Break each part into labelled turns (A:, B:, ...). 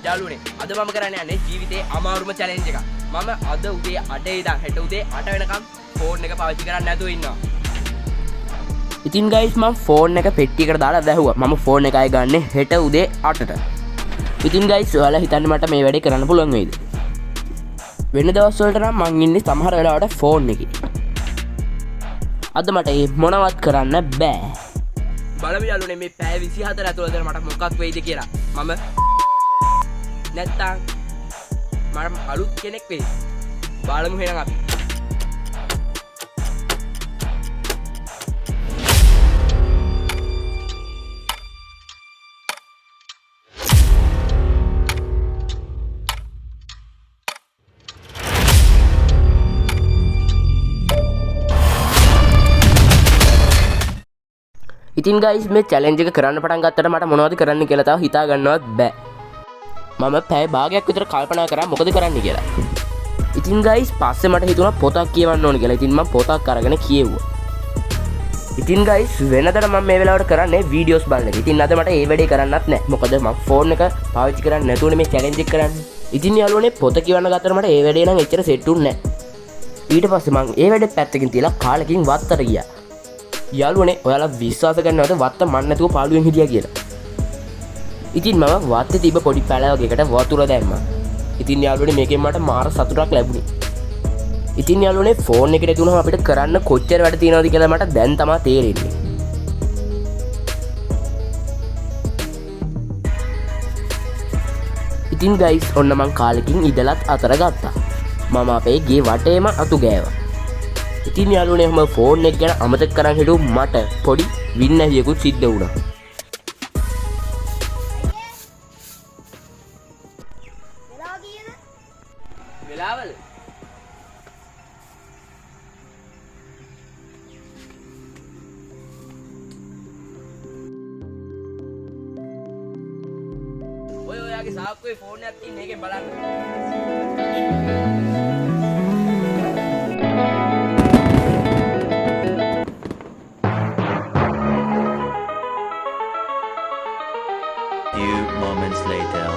A: යාළුවනේ අද මම කරන්න යන්නේ ජීවිතේ අමාරුම චැලෙන්ජ් එකක්. මම අද උදේ 8 ඉඳන් හෙට උදේ 8 වෙනකම් ෆෝන් එක පාවිච්චි කරන්නේ නැතුව ඉන්නවා. ඉතින් ගයිස් මම ෆෝන් එක පෙට්ටියකට දාලා දැහුවා. මම ෆෝන් එක ආයෙ ගන්නෙ හෙට උදේ 8ට. ඉතින් ගයිස් ඔයාලා හිතන්නේ මට මේ වැඩේ කරන්න පුළුවන් වෙයිද? වෙන දවස් වලට නම් මං ඉන්නේ සමහර වෙලාවට ෆෝන් එකේ. අද මට මොනවත් කරන්න බෑ. බලමු යාළුවනේ මේ පැය 24 ඇතුළත මට මොකක් වෙයිද කියලා. මම නැත්තම් මම අලුත් කෙනෙක් වෙයි. බලමු එහෙනම් අපි. ඉතින් ගයිස් මේ චැලෙන්ජ් එක කරන්න පටන් ගත්තට මට මොනවද කරන්න කියලා තාම හිතා ගන්නවත් බෑ. මම පැය භාගයක් විතර කල්පනා කරා මොකද කරන්න කියලා. ඉතින් ගයිස් පස්සේ මට හිතුණා පොතක් කියවන්න ඕන කියලා. ඉතින් මම පොතක් අරගෙන කියෙව්වා. ඉතින් ගයිස් වෙනදට මම මේ වෙලාවට කරන්නේ වීඩියෝස් බලන එක. ඉතින් අද මට ඒ වැඩේ කරන්නත් නැහැ. මොකද මම ෆෝන් එක පාවිච්චි කරන්නේ නැතුවනේ මේ චැලෙන්ජ් එක කරන්නේ. ඉතින් යාළුවනේ පොත කියවන්න ගත්තට මට ඒ වැඩේ නම් එච්චර සෙට් උන්නේ නැහැ. ඊට පස්සේ මම ඒ වැඩේ පැත්තකින් තියලා කාලෙකින් වත්තට ගියා. යාළුවනේ ඔයාලා විශ්වාස කරනවද වත්ත මන් නැතුව පාළුවෙන් හිටියා කියලා? ඉතින් මම වත්තේ තිබ්බ පොඩි පැලවකකට වතුර දැම්මා. ඉතින් යාළුවනේ මේකෙන් මට මාර සතුටක් ලැබුණේ. ඉතින් යාළුවනේ ෆෝන් එකට ඇතුණාම අපිට කරන්න කොච්චර වැඩ තියෙනවද කියලා මට දැන් තමයි තේරෙන්නේ. ඉතින් ගයිස් ඔන්න මං කාලෙකින් ඉඳලත් අතර ගත්තා. මම අපේ ගේ වටේම අතු ගෑවා. ඉතින් යාළුවනේ මම ෆෝන් එක ගැන අමතක කරන් හිටු මට පොඩි වින්නැහියකුත් සිද්ධ වුණා. වෙලාවල ඔය ඔයාගේ සාක්කුවේ ෆෝන් එකක් තියෙන එකෙන් බලන්න.
B: Few moments later.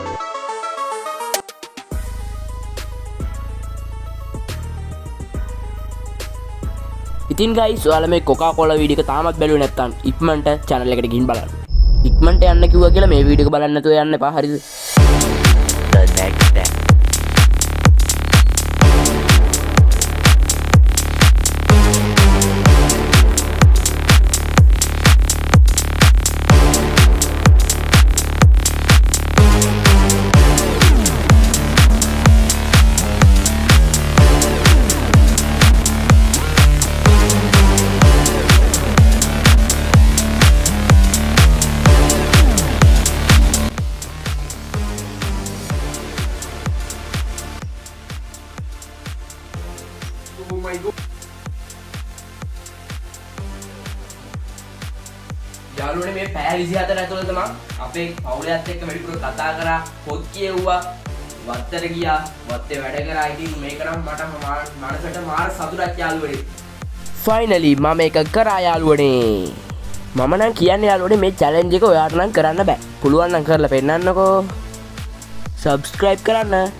A: ඉතින් ගයිස් ඔයාලා මේ කොකාකෝලා වීඩියෝ එක තාමත් බැලුවේ නැත්නම් ඉක්මනට channel එකට ගිහින් බලන්න. ඉක්මනට යන්න කිව්වා කියලා මේ වීඩියෝ එක බලන්න නැතුව යන්න එපා හරිද?
B: The next day.
A: Oh my god. යාළුවනේ මේ පැය 24 ඇතුළත මම අපේ පවුලයත් එක්ක වැඩිපුර කතා කරා, පොත් කියෙව්වා, වත්තට ගියා, වත්තේ වැඩ කරා. ඉතින් මේක නම් මට මනසට මාර සතුටක් යාළුවනේ. ෆයිනලි මම ඒක කරා යාළුවනේ. මම නම් කියන්නේ යාළුවනේ මේ චැලෙන්ජ් එක ඔයාට නම් කරන්න බෑ. පුළුවන් නම් කරලා පෙන්නන්නකෝ. සබ්ස්ක්‍රයිබ් කරන්න.